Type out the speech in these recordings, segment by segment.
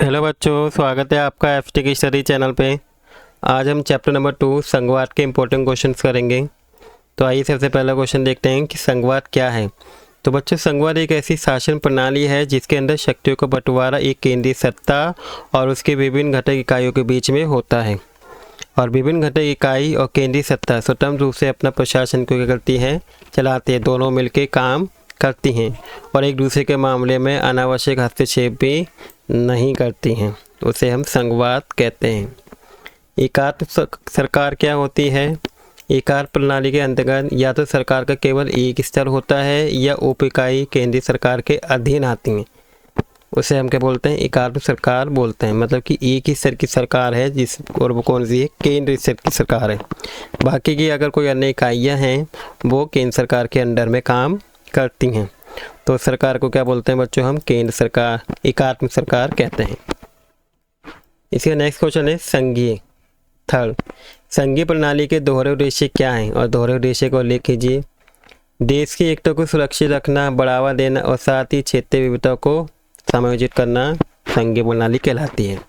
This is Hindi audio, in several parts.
हेलो बच्चों, स्वागत है आपका एफटी की स्टडी चैनल पे। आज हम चैप्टर नंबर 2 संघवाद के इम्पोर्टेंट क्वेश्चंस करेंगे। तो आइए सबसे पहला क्वेश्चन देखते हैं कि संघवाद क्या है। तो बच्चों, संघवाद एक ऐसी शासन प्रणाली है जिसके अंदर शक्तियों का बंटवारा एक केंद्रीय सत्ता और उसके विभिन्न घटक इकाइयों के बीच में होता है। और विभिन्न घटक इकाई और केंद्रीय सत्ता स्वतंत्र रूप से अपना प्रशासन को क्या करती है, चलाती है। दोनों मिलकर काम करती हैं और एक दूसरे के मामले में अनावश्यक हस्तक्षेप भी नहीं करती हैं। उसे हम संघवाद कहते हैं। एकात्म सरकार क्या होती है? एकात्म प्रणाली के अंतर्गत या तो सरकार का केवल एक स्तर होता है या उप इकाई केंद्रीय सरकार के अधीन आती हैं। उसे हम क्या बोलते हैं? एकात्म सरकार बोलते हैं। मतलब कि एक ही स्तर की सरकार है जिस, और वो कौन सी है? केंद्रीय स्तर की सरकार है। बाकी की अगर कोई अन्य इकाइयाँ हैं वो केंद्र सरकार के अंडर में काम करती हैं। तो सरकार को क्या बोलते हैं बच्चों? हम केंद्र सरकार, एकात्म सरकार कहते हैं। इसका नेक्स्ट क्वेश्चन है संघीय। थर्ड, संघीय प्रणाली के दोहरे उद्देश्य क्या हैं? और दोहरे उद्देश्य को लिख कीजिए। देश की एकता को सुरक्षित रखना, बढ़ावा देना और साथ ही क्षेत्रीय विविधता को समायोजित करना संघीय प्रणाली कहलाती है।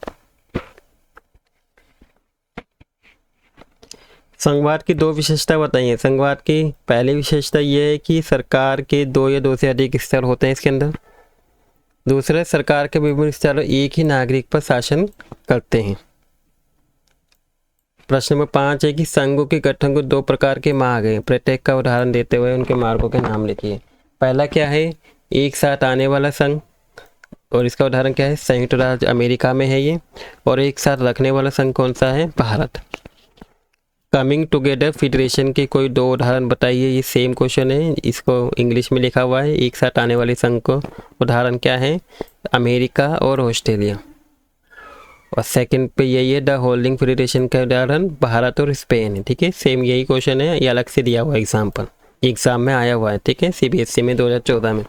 संघवाद की दो विशेषता बताइए। संघवाद की पहली विशेषता ये है कि सरकार के दो या दो से अधिक स्तर होते हैं इसके अंदर। दूसरा, सरकार के विभिन्न स्तर एक ही नागरिक पर शासन करते हैं। प्रश्न नंबर 5 है कि संघों के गठन को दो प्रकार के मार्ग हैं। प्रत्येक का उदाहरण देते हुए उनके मार्गों के नाम लिखिए। पहला क्या है? एक साथ आने वाला संघ, और इसका उदाहरण क्या है? संयुक्त राज्य अमेरिका में है ये। और एक साथ रखने वाला संघ कौन सा है? भारत। कमिंग टुगेदर फेडरेशन के कोई दो उदाहरण बताइए। ये सेम क्वेश्चन है, इसको इंग्लिश में लिखा हुआ है। एक साथ आने वाले संघ को उदाहरण क्या है? अमेरिका और ऑस्ट्रेलिया। और सेकंड पे यही है, द होल्डिंग फेडरेशन का उदाहरण भारत और स्पेन है। ठीक है, सेम यही क्वेश्चन है, ये अलग से दिया हुआ है एग्जाम में आया हुआ है। ठीक है, सीबीएसई में 2014 में।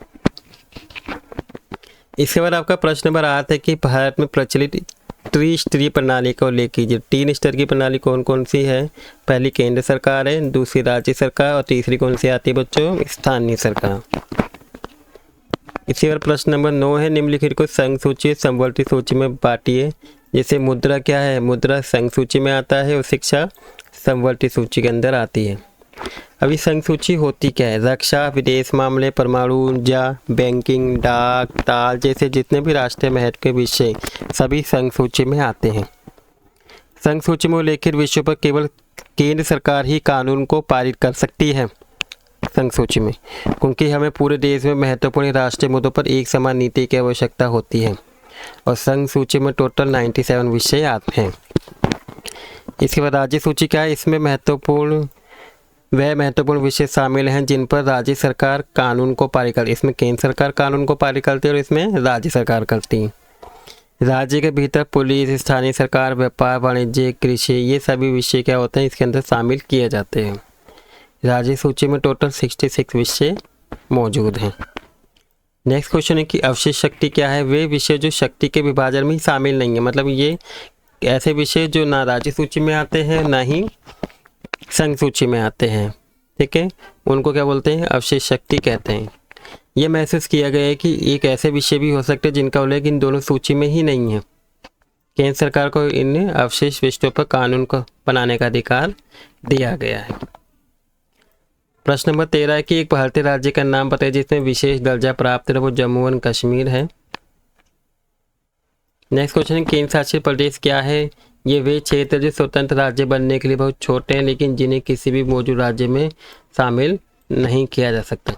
इसके बाद आपका प्रश्न नंबर 8 है कि भारत में प्रचलित त्रिस्तरीय प्रणाली को ले कीजिए। 3 स्तर की प्रणाली कौन कौन सी है? पहली केंद्र सरकार है, दूसरी राज्य सरकार और तीसरी कौन सी आती है बच्चों? स्थानीय सरकार। इसी बार प्रश्न नंबर 9 है, निम्नलिखित को संघ सूची समवर्ती सूची में बांटिए। जैसे मुद्रा क्या है? मुद्रा संघ सूची में आता है और शिक्षा समवर्ती सूची के अंदर आती है। अभी संघ सूची होती क्या है? रक्षा, विदेश मामले, परमाणु ऊर्जा, बैंकिंग, डाक, ताल जैसे जितने भी राष्ट्रीय महत्व के विषय सभी संघ सूची में आते हैं। संघ सूची में उल्लेखित विषयों पर केवल केंद्र सरकार ही कानून को पारित कर सकती है संघ सूची में, क्योंकि हमें पूरे देश में महत्वपूर्ण राष्ट्रीय मुद्दों पर एक समान नीति की आवश्यकता होती है। और संघ सूची में टोटल 97 विषय आते हैं। इसके बाद राज्य सूची क्या है? इसमें महत्वपूर्ण विषय शामिल हैं जिन पर राज्य सरकार कानून को पारित करती है। इसमें केंद्र सरकार कानून को पारित करती है और इसमें राज्य सरकार करती है। राज्य के भीतर पुलिस, स्थानीय सरकार, व्यापार, वाणिज्य, कृषि, ये सभी विषय क्या होते हैं इसके अंदर शामिल किए जाते हैं। राज्य सूची में टोटल 66 विषय मौजूद हैं। नेक्स्ट क्वेश्चन है कि अवशिष्ट शक्ति क्या है? वे विषय जो शक्ति के विभाजन में शामिल नहीं है। मतलब ये ऐसे विषय जो ना राज्य सूची में आते हैं ना ही संघ सूची में आते हैं। ठीक है, उनको क्या बोलते हैं? अवशिष्ट शक्ति कहते हैं। यह महसूस किया गया है कि एक ऐसे विषय भी हो सकते हैं जिनका उल्लेख इन दोनों सूची में ही नहीं है। केंद्र सरकार को इन अवशिष्ट विषयों पर कानून को बनाने का अधिकार दिया गया है। प्रश्न नंबर 13 है कि एक भारतीय राज्य का नाम बताइए जिसमें विशेष दर्जा प्राप्त है, वो जम्मू एंड कश्मीर है। नेक्स्ट क्वेश्चन है, केंद्र शासित प्रदेश क्या है? ये वे क्षेत्र जो स्वतंत्र राज्य बनने के लिए बहुत छोटे हैं लेकिन जिन्हें किसी भी मौजूद राज्य में शामिल नहीं किया जा सकता।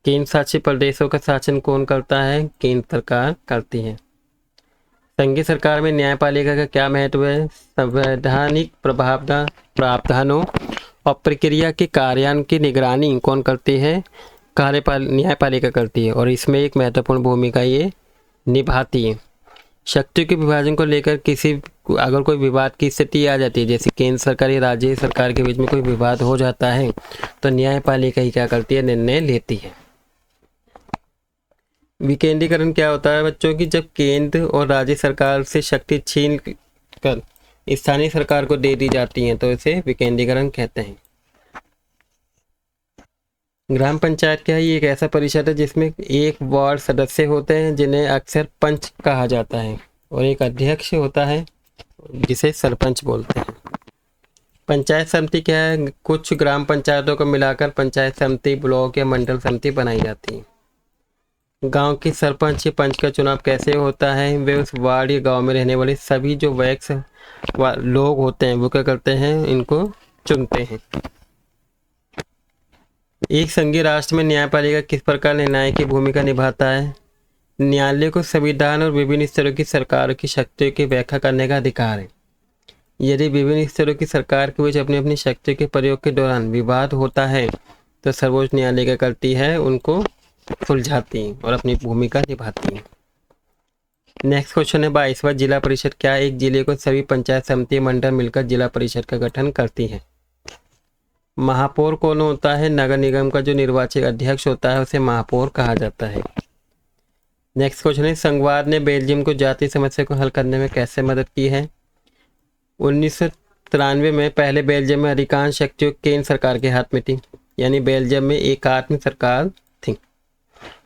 केंद्र शासित प्रदेशों का शासन कौन करता है? केंद्र सरकार करती है। संघीय सरकार में न्यायपालिका का क्या महत्व है? संवैधानिक प्रावधानों और प्रक्रिया के कार्यान्वयन की निगरानी कौन करती है? न्यायपालिका करती है और इसमें एक महत्वपूर्ण भूमिका ये निभाती है। शक्तियों के विभाजन को लेकर अगर कोई विवाद की स्थिति आ जाती है, जैसे केंद्र सरकार या राज्य सरकार के बीच में कोई विवाद हो जाता है, तो न्यायपालिका ही क्या करती है? निर्णय लेती है। विकेंद्रीकरण क्या होता है बच्चों? की जब केंद्र और राज्य सरकार से शक्ति छीन कर स्थानीय सरकार को दे दी जाती है तो इसे विकेंद्रीकरण कहते हैं। ग्राम पंचायत क्या है? ये एक ऐसा परिषद है जिसमें एक वार्ड सदस्य होते हैं जिन्हें अक्सर पंच कहा जाता है। और एक अध्यक्ष होता है जिसे सरपंच बोलते हैं। पंचायत समिति क्या है? कुछ ग्राम पंचायतों को मिलाकर पंचायत समिति, ब्लॉक या मंडल समिति बनाई जाती है। गांव की सरपंच या पंच का चुनाव कैसे होता है? वे उस वार्ड या गांव में रहने वाले सभी जो वयस्क लोग होते हैं वो क्या करते हैं? इनको चुनते हैं। एक संघीय राष्ट्र में न्यायपालिका किस प्रकार निर्णायक की भूमिका निभाता है? न्यायालय को संविधान और विभिन्न स्तरों की सरकारों की शक्तियों की व्याख्या करने का अधिकार है। यदि विभिन्न स्तरों की सरकार के बीच अपनी अपनी शक्तियों के प्रयोग के दौरान विवाद होता है तो सर्वोच्च न्यायालय क्या करती है? उनको सुलझाती है और अपनी भूमिका निभाती है। नेक्स्ट क्वेश्चन है 22वां, जिला परिषद क्या है? एक जिले को सभी पंचायत समिति मंडल मिलकर जिला परिषद का गठन करती है। महापौर कौन होता है? नगर निगम का जो निर्वाचित अध्यक्ष होता है उसे महापौर कहा जाता है। नेक्स्ट क्वेश्चन है संघवाद ने बेल्जियम को जातीय समस्या को हल करने में कैसे मदद की है? 1993 में पहले बेल्जियम में अधिकांश शक्तियों केंद्र सरकार के हाथ में थी, यानी बेल्जियम में एकात्म सरकार थी।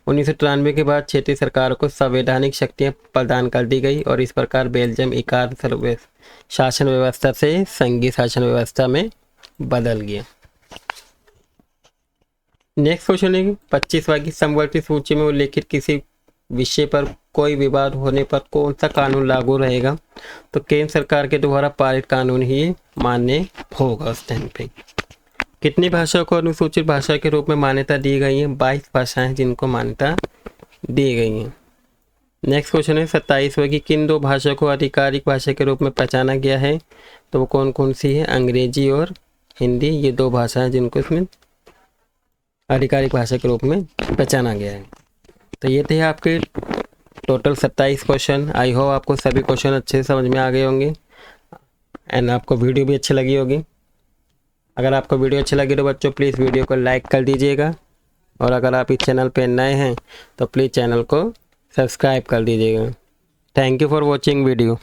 1993 के बाद क्षेत्रीय सरकारों को संवैधानिक शक्तियां प्रदान कर दी गई और इस प्रकार बेल्जियम एकात्म शासन व्यवस्था से संघीय शासन व्यवस्था में बदल गया। नेक्स्ट क्वेश्चन है 25वां की समवर्ती सूची में उल्लेखित किसी विषय पर कोई विवाद होने पर कौन सा कानून लागू रहेगा? तो केंद्र सरकार के द्वारा पारित कानून ही मान्य होगा उस टाइम पे। कितनी भाषाओं को अनुसूचित भाषा के रूप में मान्यता दी गई है? 22 भाषाएं जिनको मान्यता दी गई है। नेक्स्ट क्वेश्चन है 27वां की किन दो भाषा को आधिकारिक भाषा के रूप में पहचाना गया है? तो वो कौन कौन सी है? अंग्रेजी और हिंदी, ये दो भाषाएं जिनको इसमें आधिकारिक भाषा के रूप में पहचाना गया है। तो ये थे आपके टोटल 27 क्वेश्चन। आई होप आपको सभी क्वेश्चन अच्छे से समझ में आ गए होंगे एंड आपको वीडियो भी अच्छी लगी होगी। अगर आपको वीडियो अच्छी लगी तो बच्चों प्लीज़ वीडियो को लाइक कर दीजिएगा और अगर आप इस चैनल पर नए हैं तो प्लीज़ चैनल को सब्सक्राइब कर दीजिएगा। Thank you for watching video.